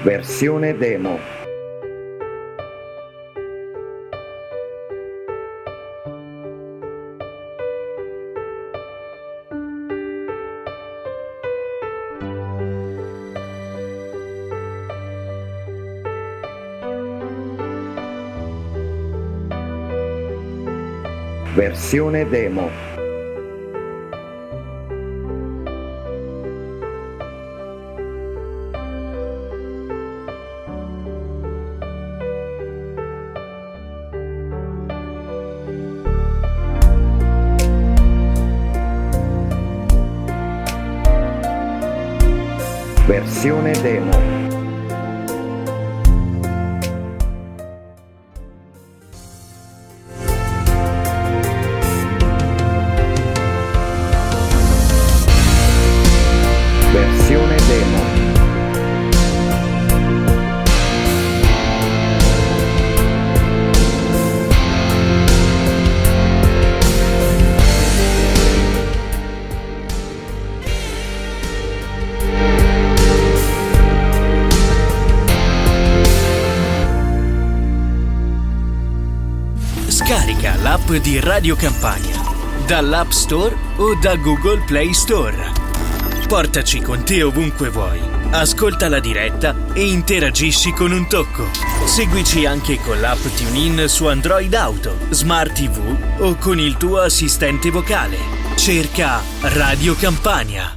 Versione demo. Versione demo. Versione demo. Versione demo. Scarica l'app di Radio Campania dall'App Store o da Google Play Store. Portaci con te ovunque vuoi. Ascolta la diretta e interagisci con un tocco. Seguici anche con l'app TuneIn su Android Auto, Smart TV o con il tuo assistente vocale. Cerca Radio Campania.